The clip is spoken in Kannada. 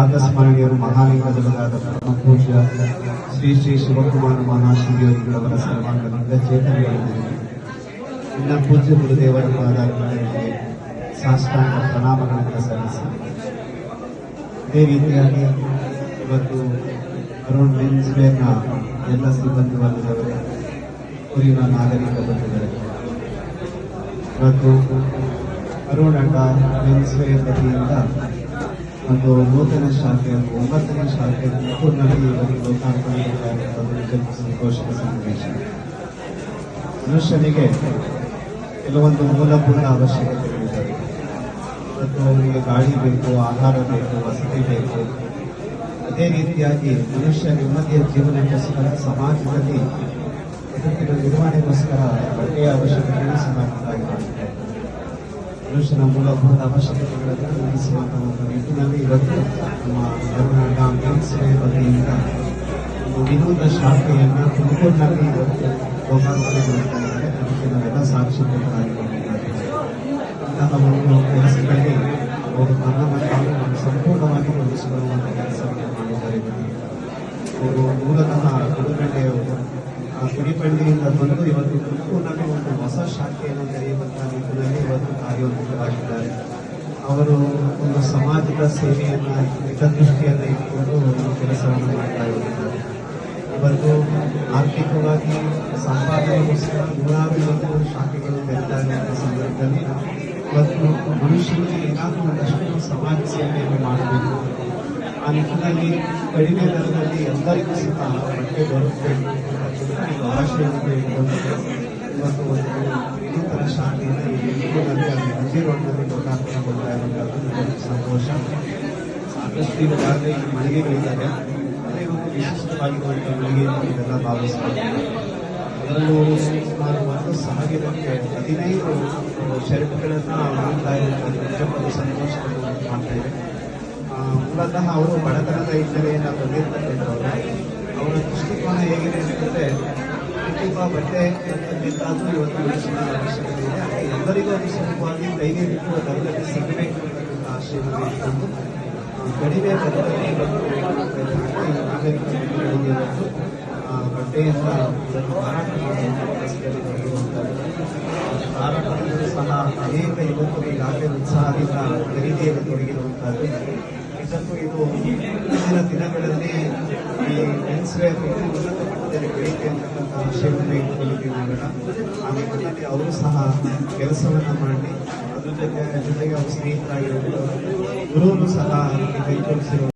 ಆಕಸ್ಮರಣೀಯರು ಮಹಾಲಿಂಗದವರಾದ ಪರಮ ಪೂಜ್ಯ ಶ್ರೀ ಶ್ರೀ ಶಿವಕುಮಾರ ಮಹಾಶಿವಯೋಗಿಗಳವರ ಸರ್ವಾಂಗದಿಂದ ಚೇತನಗೊಳಿಸಿದೆ. ಇನ್ನ ಪೂಜ್ಯ ಗುರುದೇವರ ಪಾದಾರಗಳಿಗೆ ಸಾಷ್ಟಾಂಗ ಪ್ರಣಾಮಗಳನ್ನು ಸಲ್ಲಿಸಿ, ಇದೇ ರೀತಿಯಾಗಿ ಇವತ್ತು ಅರುಣ್ ಮೆನ್ಸ್ ವೇರ್ನ ಎಲ್ಲ ಸಿಬ್ಬಂದಿ ವರ್ಗದವರು, ಊರಿನ ನಾಗರಿಕ ಬಂಧುಗಳು, ಇವತ್ತು ಅರುಣ್ ಅಂಡ ಮೆನ್ಸ್ ವೇರ್ ವತಿಯಿಂದ ಒಂದು ನೂತನ ಶಾಖೆಯನ್ನು 9ನೇ ಶಾಖೆ ತುಮಕೂರಿನಲ್ಲಿ ಇವರಿಗೆ ಲೋಕಾರ್ಪಣೆ ನಿಜಕ್ಕೂ ಸಂತೋಷದ ಸನ್ನಿವೇಶ. ಮನುಷ್ಯನಿಗೆ ಕೆಲವೊಂದು ಮೂಲಭೂತ ಅವಶ್ಯಕತೆಗಳಿದ್ದಾವೆ. ಮತ್ತು ಅವರಿಗೆ ಗಾಳಿ ಬೇಕು, ಆಹಾರ ಬೇಕು, ವಸತಿ ಬೇಕು. ಅದೇ ರೀತಿಯಾಗಿ ಮನುಷ್ಯ ನೆಮ್ಮದಿಯ ಜೀವನಕ್ಕೋಸ್ಕರ, ಸಮಾಜದಲ್ಲಿ ಬದುಕಿನ ನಿರ್ವಹಣೆಗೋಸ್ಕರ ಬಟ್ಟೆಯ ಅವಶ್ಯಕತೆಗಳು ಸಹ ಇದ್ದಾಗಿದೆ. ಮನುಷ್ಯನ ಮೂಲಭೂತ ಅವಶ್ಯಕತೆಗಳನ್ನು ಒದಗಿಸುವಂತಹ ಒಂದು ನಿಟ್ಟಿನಲ್ಲಿ ಇವತ್ತು ನಮ್ಮ ಕರ್ನಾಟಕ ಮೆನ್ಸ್ ವೇರ್ ವತಿಯಿಂದ ಒಂದು ವಿನೂತನ ಶಾಖೆಯನ್ನು ತುಮಕೂರಿನಲ್ಲಿ ಇವತ್ತು ಲೋಕಾರ್ಪಣೆಗೊಳ್ತಾ ಇದ್ದಾರೆ. ಅದಕ್ಕೆ ನಾವೆಲ್ಲ ಸಾಕ್ಷಿಗಳಾಗಿಕೊಂಡಿದ್ದಾರೆ. ಇಂತಹ ಒಂದು ಕೆಲಸಗಳಲ್ಲಿ ಅವರು ತನ್ನ ಸಂಪೂರ್ಣವಾಗಿ ತೊಡಗಿಸಿಕೊಳ್ಳುವಂತಹ ಕೆಲಸವನ್ನು ಮಾಡಿದ್ದಾರೆ. ಅವರು ಮೂಲತಃ ಗುಡಿಪಳ್ಳಿಯಿಂದ ಬಂದು ಇವತ್ತು ತುಮಕೂರಿನಲ್ಲಿ ಒಂದು ಹೊಸ ಶಾಖೆಯನ್ನು ತೆರೆಯುವಂತಹ ನಿಟ್ಟಿನಲ್ಲಿ ಇವತ್ತು ಕಾರ್ಯೋನ್ಮುಖರಾಗಿದ್ದಾರೆ. ಅವರು ಒಂದು ಸಮಾಜದ ಸೇವೆಯನ್ನು ಹಿತದೃಷ್ಟಿಯನ್ನು ಇಟ್ಟುಕೊಂಡು ಒಂದು ಕೆಲಸವನ್ನು ಮಾಡ್ತಾ ಇದ್ದಾರೆ. ಇವತ್ತು ಆರ್ಥಿಕವಾಗಿ ಸಂಪಾದನೆಗೋಸ್ಕರ ನೂರಾರು ಇವತ್ತು ಶಾಖೆಗಳು ತೆರೆತಾ ಇರುವಂತಹ ಸಂದರ್ಭದಲ್ಲಿ ಇವತ್ತು ಮನುಷ್ಯನಿಗೆ ಏನಾದರೂ ಒಂದಷ್ಟು ಸಮಾಜ ಸೇವೆಯನ್ನು ಮಾಡಬೇಕು. ಆ ನಿಟ್ಟಿನಲ್ಲಿ ಕಡಿಮೆ ದರದಲ್ಲಿ ಎಲ್ಲರಿಗೂ ಸಹ ಬಟ್ಟೆ ದೊರಕಬೇಕು ಭಾಷೆಯನ್ನು ಇಟ್ಕೊಂಡು ಇವತ್ತು ಒಂದು ವಿನೂತನ ಶಾಖೆಯನ್ನು ತುಮಕೂರಿನಲ್ಲಿ ಮಂಜೀರೋಡ್ನಲ್ಲಿ ಲೋಕಾರ್ಪಣೆಗೊಳ್ತಾ ಇರುವಂಥದ್ದು ಸಂತೋಷ. ಸಾಕಷ್ಟು ಈಗಾಗಲೇ ಈ ಮಳಿಗೆಗಳಿದ್ದಾರೆ. ಅದೇ ಒಂದು ವಿಶಿಷ್ಟವಾಗಿರುವಂಥ ಮಳಿಗೆ ಇದೆಲ್ಲ ಭಾವಿಸ್ತಾರೆ. ಅದರಲ್ಲೂ ಸುಮಾರು 1,000ಕ್ಕೆ 15 ಶರ್ಟ್ಗಳನ್ನು ನಾವು ನೋಡ್ತಾ ಇರುವಂಥದ್ದು ನಿಜವಾದ ಸಂತೋಷವನ್ನು ಮಾಡ್ತಾ ಇದೆ. ಮೂಲತಃ ಅವರು ಬಡತನದ ಹಿನ್ನೆಲೆಯನ್ನು ಬಂದಿರ್ತಕ್ಕಂಥವ್ರು. ಅವರ ದೃಷ್ಟಿಕೋನ ಹೇಗಿದೆ ಅಂತಂದರೆ, ಕುಟುಂಬ ಬಟ್ಟೆ ಅಂತಕ್ಕಿಂತಾದರೂ ಇವತ್ತು ಮನುಷ್ಯನ ಅವಶ್ಯಕತೆ ಇದೆ. ಹಾಗೆ ಎಲ್ಲರಿಗೂ ಅನುಸಾರವಾಗಿ ಕೈಗೆಟುಕುವ ದರದಲ್ಲಿ ಸಿಗಬೇಕು ಅಂತಕ್ಕಂಥ ಆಶಯವನ್ನು ಇಟ್ಕೊಂಡು ಕಡಿಮೆ ದರದಲ್ಲಿ ಇವತ್ತು ನಾಗರಿಕರಿಗೆ ಇವತ್ತು ಬಟ್ಟೆಯನ್ನು ಮಾರಾಟ ಮಾಡುವಂಥ ವ್ಯವಸ್ಥೆಯಲ್ಲಿ ನಡೆಯುವಂಥದ್ದು. ಮಾರಾಟಗಳು ಸಹ ಅನೇಕ ಯುವಕರು ಈಗಾಗಲೇ ಉತ್ಸಾಹದಿಂದ ಖರೀದಿಯಲ್ಲಿ ತೊಡಗಿರುವಂಥದ್ದು. ಇದಕ್ಕೂ ಇದು ಮುಂದಿನ ದಿನಗಳಲ್ಲಿ ಈ ಮೆನ್ಸ್ ವೇರ್ ಉನ್ನತ ಮಟ್ಟದಲ್ಲಿ ಬೆಳೀತೆ ಅಂತಕ್ಕಂಥ ವಿಷಯವನ್ನು ಇಟ್ಟುಕೊಳ್ಳಿಕ್ಕೆ ಮಾಡೋಣ. ಆ ನಿಟ್ಟಿನಲ್ಲಿ ಅವರು ಸಹ ಕೆಲಸವನ್ನು ಮಾಡಿ ಅದ್ರ ಜೊತೆಗೆ ಅವರು ಸ್ನೇಹಿತರಾಗಿರುವುದು ಗುರುವನ್ನು ಸಹ ಕೈಗೊಳಿಸಿರುವ